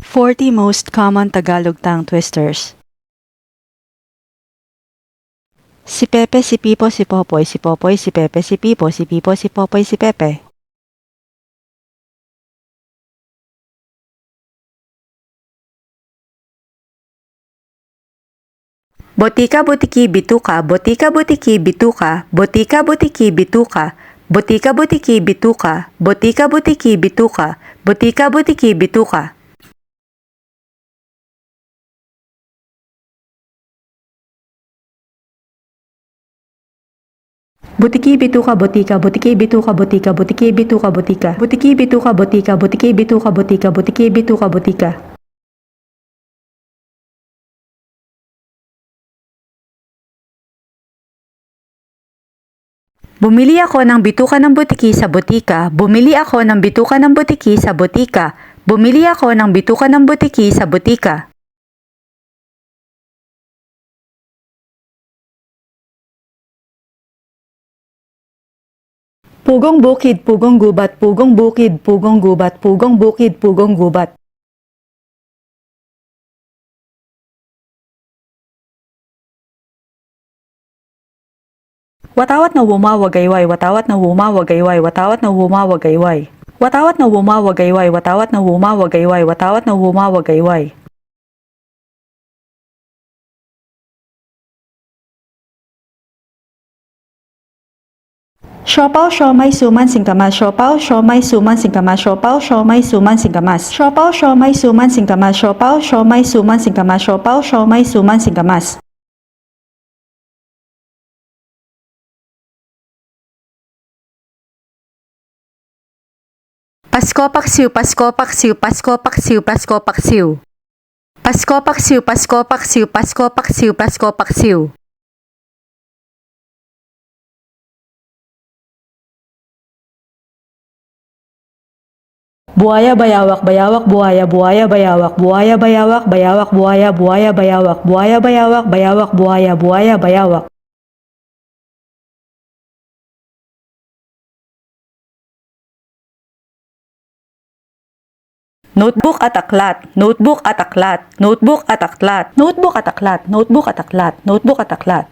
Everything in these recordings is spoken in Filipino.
40 most common Tagalog tongue twisters. Si Pepe, si Pipo, si Popoy, si Popoy, si Pepe, si Pipo, si Pipo, si Popoy, si Pepe. Botika, botiki, bituka, botika, botiki, bituka, botika, botiki, bituka, botika, botiki, bituka, botika, botiki, bituka, botika, botiki, bituka. Butiki bituka botika, butiki bituka botika, butiki bituka botika, butiki bituka botika, butiki bituka botika, butiki bituka botika. Bumili ako ng bituka ng butiki sa botika, bumili ako ng bituka ng butiki sa botika, bumili ako ng bituka ng butiki sa botika. Pugong bukid, pugong gubat, pugong bukid, pugong gubat, pugong bukid, pugong gubat. Watawat na wumawagayway, watawat na wumawagayway, watawat na wumawagayway. Watawat na wumawagayway, watawat na wumawagayway, watawat na wumawagayway. Siopaw, siomay, suman, singkamas. Siopaw, siomay, suman, singkamas. Siopaw, siomay, suman, singkamas. Siopaw, siomay, suman, singkamas. Siopaw, siomay, suman, singkamas. Siopaw, siomay, suman, singkamas. Pasko paksiw, Pasko paksiw, Pasko paksiw, Pasko paksiw. Pasko paksiw, Pasko paksiw, Pasko paksiw, Pasko paksiw. Buaya bayawak, bayawak buaya, buaya bayawak, buaya bayawak, bayawak buaya, buaya bayawak, buaya bayawak, bayawak buaya, buaya bayawak. Notebook at aklat, notebook at aklat, notebook at aklat, notebook at aklat, notebook at aklat, notebook at aklat.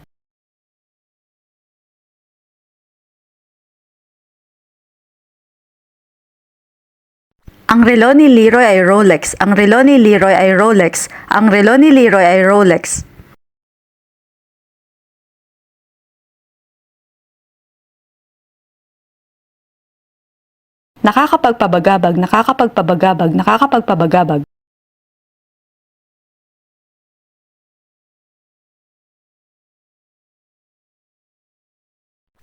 Ang relo ni Leroy ay Rolex, ang relo ni Leroy ay Rolex, ang relo ni Leroy ay Rolex. Nakakapagpabagabag, nakakapagpabagabag, nakakapagpabagabag.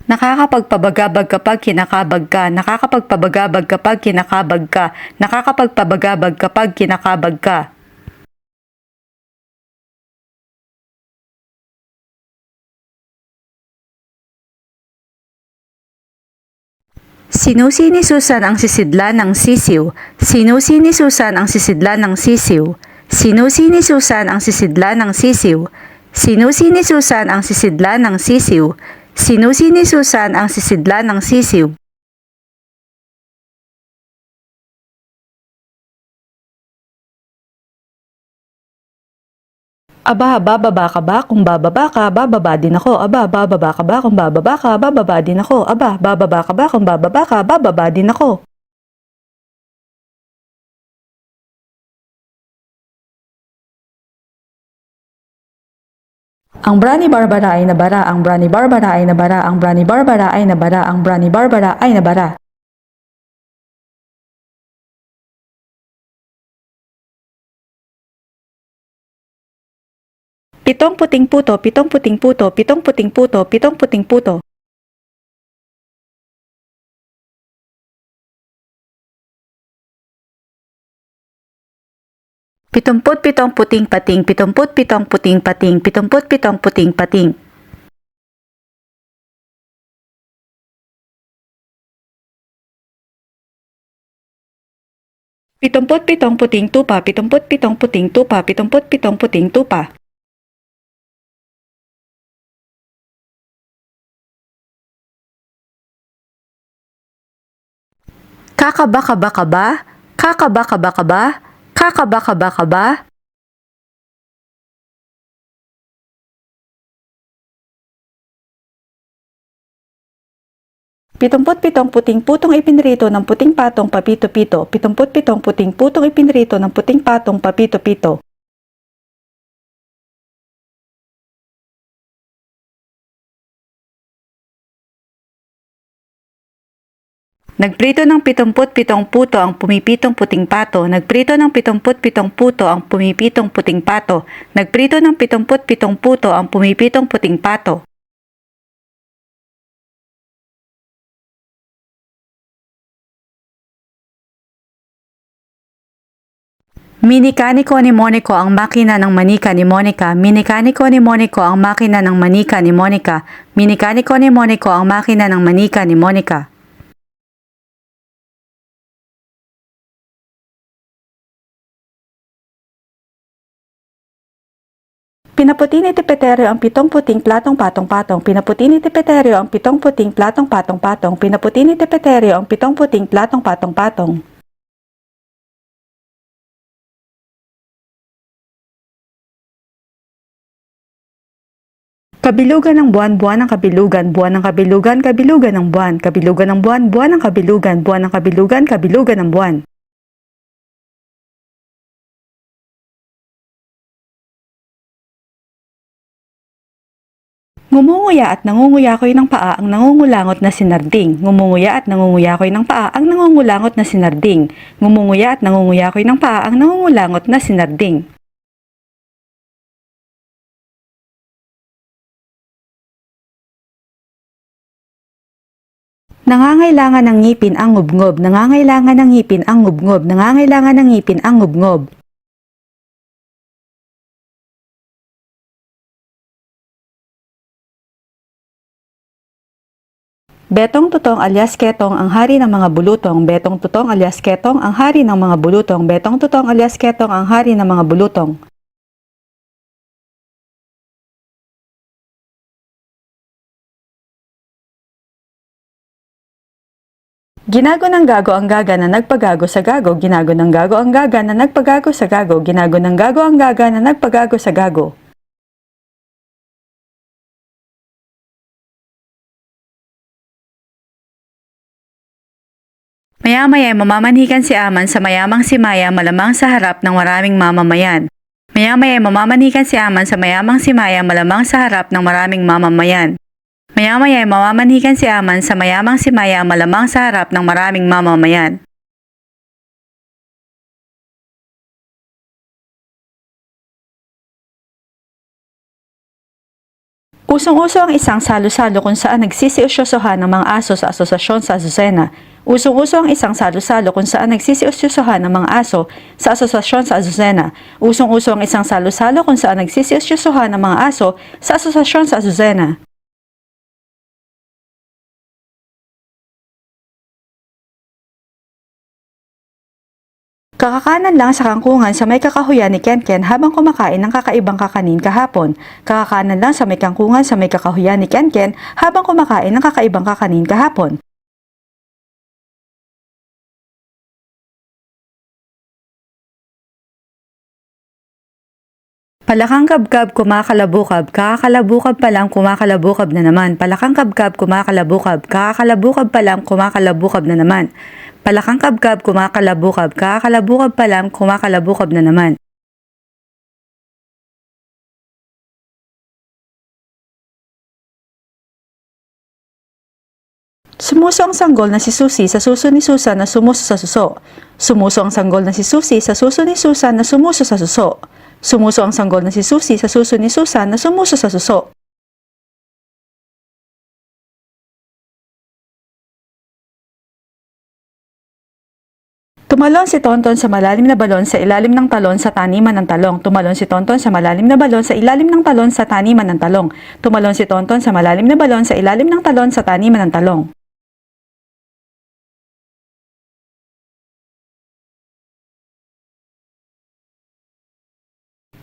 Nakakapagpabagabag kapag kinakabag ka, nakakapagpabagabag kapag kinakabag ka, nakakapagpabagabag kapag kinakabag ka. Sinusi ni Susan ang sisidlan ng sisiw. Sinusi ni Susan ang sisidlan ng sisiw. Sinusi ni Susan ang sisidlan ng sisiw. Sinusi ni Susan ang sisidlan ng sisiw. Sinusi ni Susan ang sisidlan ng sisiw. Aba, bababa ka ba? Kung bababa ka, bababa din ako. Aba, bababa ka ba? Kung bababa ka, bababa din ako. Aba, bababa ka ba? Kung bababa ka, bababa din ako. Ang Brani Barbara ay nabara, ang Brani Barbara ay nabara, ang Brani Barbara ay nabara, ang Brani Barbara ay nabara. Pitong puting puto, pitong puting puto, pitong puting puto, pitong puting puto. Pitumput pitong puting pating, pitumput pitong puting pating, pitumput pitong puting pating. Pitumput pitong puting tupa, pitumput pitong puting tupa, pitumput pitong puting tupa. Kakaba-kaba-kaba, kakaba-kaba-kaba, Kakaba-kaba ka ba? Pitumput-pitong puting putong ipinrito ng puting patong papito-pito. Pitumput-pitong puting putong ipinrito ng puting patong papito-pito. Nagprito ng 77 puto ang pumipitong puting pato. Nagprito ng 77 puto ang pumipitong puting pato. Nagprito ng 77 puto ang pumipitong puting pato. Minikaniko ni Monico ang makina ng manika ni Monica. Minikaniko ni Monico ang makina ng manika ni Monica. Minikaniko ni Monico ang makina ng manika ni Monica. Pinaputi ni Tipeterio ang 7 puting platong patong-patong. Pinaputi ni Tipeterio ang 7 puting platong patong-patong. Pinaputi ni Tipeterio ang 7 puting platong patong-patong. Kabilugan ng buwan, buwan ng kabilugan, buwan ng kabilugan, kabilugan ng buwan, kabilugan ng buwan, buwan ng kabilugan, buwan ng kabilugan, kabilugan ng buwan. Ngumunguya at nangunguyakoy ng paa ang nangungulangot na sinarding. Ngumunguya at nangunguyakoy ng paa ang nangungulangot na sinarding. Ngumunguya at nangunguyakoy ng paa ang nangungulangot na sinarding. Nangangailangan ng ngipin ang ngubngob. Nangangailangan ng ngipin ang ngubngob. Nangangailangan ng ngipin ang ngubngob. Betong Tutong alias Ketong ang hari ng mga bulutong. Betong Tutong alias Ketong ang hari ng mga bulutong. Betong Tutong alias Ketong ang hari ng mga bulutong. Ginago ng gago ang gaga na nagpagago sa gago. Ginago ng gago ang gaga na nagpagago sa gago. Ginago ng gago ang gaga na nagpagago sa gago. Maya-maya mamamanhikan si Aman sa mayamang si Maya malamang sa harap ng maraming mamamayan. Maya-maya mamamanhikan si Aman sa mayamang si Maya malamang sa harap ng maraming mamamayan. Maya-maya mamamanhikan si Aman sa mayamang si Maya malamang sa harap ng maraming mamamayan. Usong-uso ang isang salo-salo kung saan nagsisiusyosohan ng mga aso sa asosasyon sa Azucena. Usong-uso ang isang salo-salo kung saan nagsisiusyosohan ng mga aso sa asosasyon sa Azucena. Usong-uso ang isang salo-salo kung saan nagsisiusyosohan ng mga aso sa asosasyon sa Azucena. Kakakanan lang sa kangkungan sa may kakahuyan ni Kenken habang kumakain ng kakaibang kakanin kahapon. Kakakanan lang sa may kangkungan sa may kakahuyan ni Kenken habang kumakain ng kakaibang kakanin kahapon. Palakang kabkab kumakalabukab, kakakalabukab pa lang kumakalabukab na naman. Palakang kabkab kumakalabukab, kakakalabukab pa lang kumakalabukab na naman. Palakang kabkab kumakalabukab, kakakalabukab pa lang kumakalabukab na naman. Sumuso ang sanggol na si Susi sa suso ni Susan na sumuso sa suso. Sumuso ang sanggol na si Susi sa suso ni Susan na sumuso sa suso. Sumuso ang sanggol na si Susi sa suso ni Susan na sumuso sa suso. Tumalon si Tonton sa malalim na balon sa ilalim ng talon sa taniman ng talong. Tumalon si Tonton sa malalim na balon sa ilalim ng talon sa taniman ng talong. Tumalon si Tonton sa malalim na balon sa ilalim ng talon sa taniman ng talong.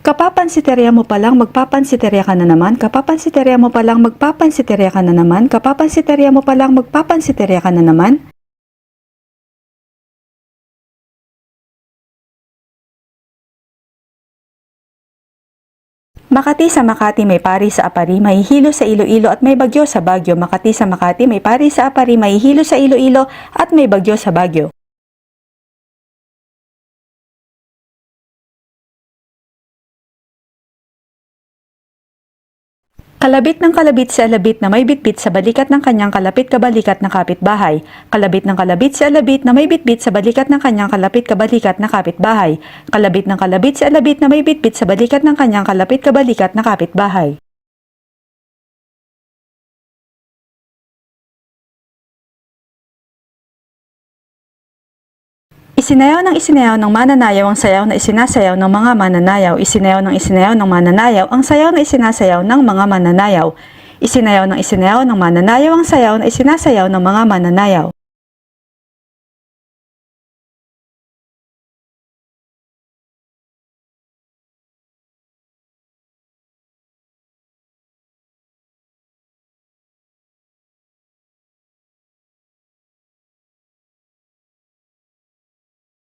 Kapapansiterya mo palang magpapansiterya ka na naman. Kapapansiterya mo palang magpapansiterya ka na naman. Kapapansiterya mo palang magpapansiterya ka na naman. Makati sa Makati, may pari sa Apari, may hilo sa Iloilo at may bagyo sa Baguio. Makati sa Makati, may pari sa Apari, may hilo sa Iloilo at may bagyo sa Baguio. Kalabit ng kalabit si Alabit na may bitbit sa balikat ng kanyang kalapit kabalikat na kapitbahay. Kalabit ng kalabit si Alabit na may bitbit sa balikat ng kanyang kalapit kabalikat na kapitbahay. Kalabit ng kalabit si Alabit na may bitbit sa balikat ng kanyang kalapit kabalikat na kapitbahay. Isinayaw ng mananayaw ang sayaw na isinasayaw ng mga mananayaw. Isinayaw ng mananayaw ang sayaw na isinasayaw ng mga mananayaw. Isinayaw ng mananayaw ang sayaw na isinasayaw ng mga mananayaw.